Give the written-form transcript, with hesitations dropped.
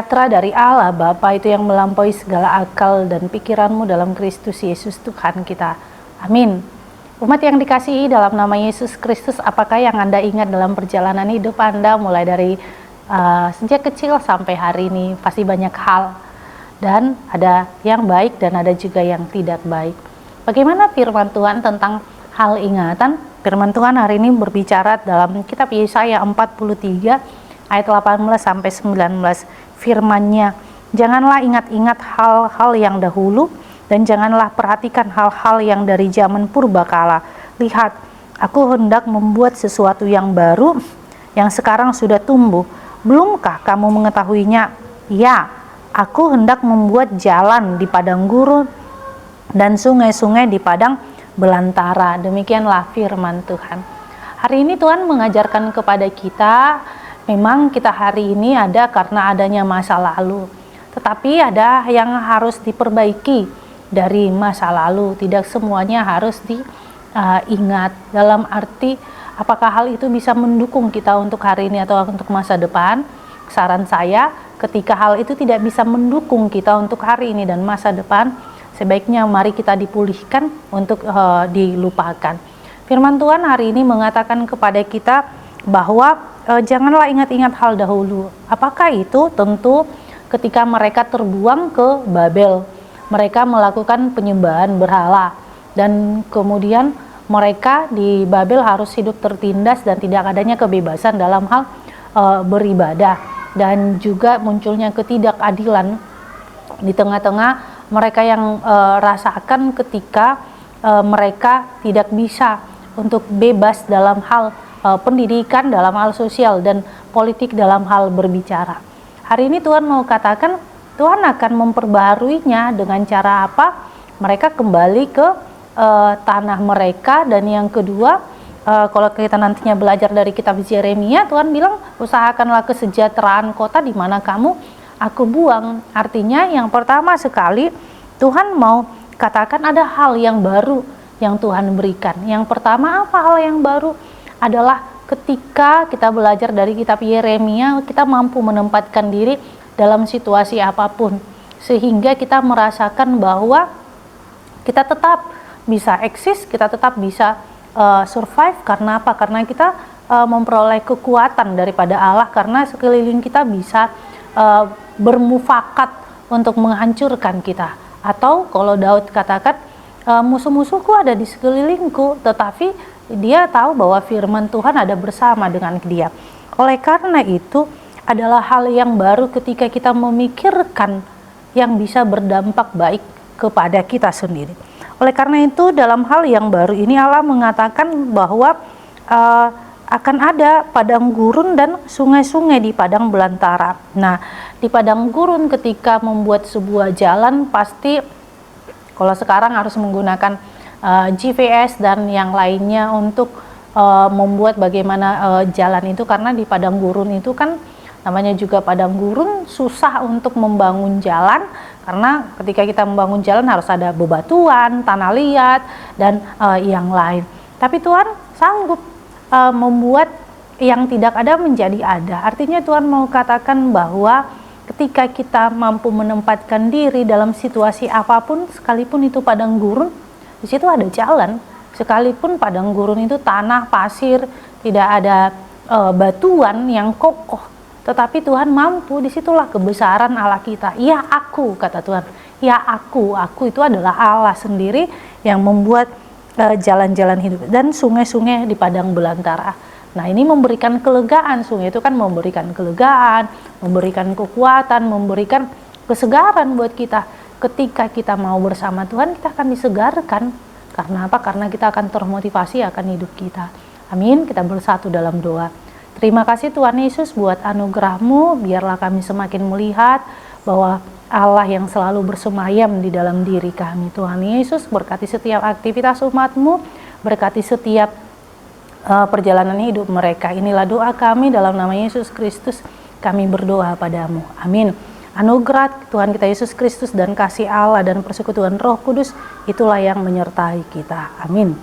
sejahtera dari Allah Bapa itu yang melampaui segala akal dan pikiranmu dalam Kristus Yesus Tuhan kita. Amin. Umat yang dikasihi dalam nama Yesus Kristus, apakah yang Anda ingat dalam perjalanan hidup Anda mulai dari sejak kecil sampai hari ini? Pasti banyak hal, dan ada yang baik dan ada juga yang tidak baik. Bagaimana firman Tuhan tentang hal ingatan? Firman Tuhan hari ini berbicara dalam kitab Yesaya 43 ayat 18 sampai 19. Firman-Nya, janganlah ingat-ingat hal-hal yang dahulu, dan janganlah perhatikan hal-hal yang dari zaman purbakala. Lihat, aku hendak membuat sesuatu yang baru, yang sekarang sudah tumbuh. Belumkah kamu mengetahuinya? Ya, aku hendak membuat jalan di padang gurun dan sungai-sungai di padang belantara. Demikianlah firman Tuhan. Hari ini Tuhan mengajarkan kepada kita, memang kita hari ini ada karena adanya masa lalu, tetapi ada yang harus diperbaiki dari masa lalu. Tidak semuanya harus diingat, dalam arti apakah hal itu bisa mendukung kita untuk hari ini atau untuk masa depan. Saran saya, ketika hal itu tidak bisa mendukung kita untuk hari ini dan masa depan, sebaiknya mari kita dipulihkan untuk dilupakan. Firman Tuhan hari ini mengatakan kepada kita bahwa janganlah ingat-ingat hal dahulu. Apakah itu? Tentu ketika mereka terbuang ke Babel, mereka melakukan penyembahan berhala, dan kemudian mereka di Babel harus hidup tertindas dan tidak adanya kebebasan dalam hal beribadah, dan juga munculnya ketidakadilan di tengah-tengah mereka yang rasakan ketika mereka tidak bisa untuk bebas dalam hal pendidikan, dalam hal sosial, dan politik dalam hal berbicara. Hari ini Tuhan mau katakan, Tuhan akan memperbaharuinya dengan cara apa? Mereka kembali ke tanah mereka. Dan yang kedua, kalau kita nantinya belajar dari kitab Yeremia, Tuhan bilang, usahakanlah kesejahteraan kota di mana kamu aku buang. Artinya yang pertama sekali, Tuhan mau katakan ada hal yang baru yang Tuhan berikan. Yang pertama, apa hal yang baru? Adalah ketika kita belajar dari kitab Yeremia, kita mampu menempatkan diri dalam situasi apapun, sehingga kita merasakan bahwa kita tetap bisa eksis, kita tetap bisa survive. Karena apa? Karena kita memperoleh kekuatan daripada Allah, karena sekeliling kita bisa bermufakat untuk menghancurkan kita. Atau kalau Daud katakan, musuh-musuhku ada di sekelilingku, tetapi dia tahu bahwa firman Tuhan ada bersama dengan dia. Oleh karena itu, adalah hal yang baru ketika kita memikirkan yang bisa berdampak baik kepada kita sendiri. Oleh karena itu, dalam hal yang baru ini Allah mengatakan bahwa akan ada padang gurun dan sungai-sungai di padang belantara. Nah, di padang gurun ketika membuat sebuah jalan, pasti kalau sekarang harus menggunakan GPS dan yang lainnya untuk membuat bagaimana jalan itu, karena di padang gurun itu kan namanya juga padang gurun, susah untuk membangun jalan, karena ketika kita membangun jalan harus ada bebatuan, tanah liat, dan yang lain. Tapi Tuhan sanggup membuat yang tidak ada menjadi ada. Artinya Tuhan mau katakan bahwa ketika kita mampu menempatkan diri dalam situasi apapun, sekalipun itu padang gurun, di situ ada jalan. Sekalipun padang gurun itu tanah, pasir, tidak ada batuan yang kokoh, tetapi Tuhan mampu. Disitulah kebesaran Allah kita. Ya aku, kata Tuhan, ya aku itu adalah Allah sendiri yang membuat jalan-jalan hidup dan sungai-sungai di padang belantara. Nah, ini memberikan kelegaan. Sungai itu kan memberikan kelegaan, memberikan kekuatan, memberikan kesegaran buat kita. Ketika kita mau bersama Tuhan, kita akan disegarkan. Karena apa? Karena kita akan termotivasi akan hidup kita. Amin. Kita bersatu dalam doa. Terima kasih Tuhan Yesus buat anugerah-Mu. Biarlah kami semakin melihat bahwa Allah yang selalu bersemayam di dalam diri kami. Tuhan Yesus, berkati setiap aktivitas umat-Mu, berkati setiap perjalanan hidup mereka. Inilah doa kami dalam nama Yesus Kristus. Kami berdoa padamu. Amin. Anugerah Tuhan kita Yesus Kristus dan kasih Allah dan persekutuan Roh Kudus itulah yang menyertai kita. Amin.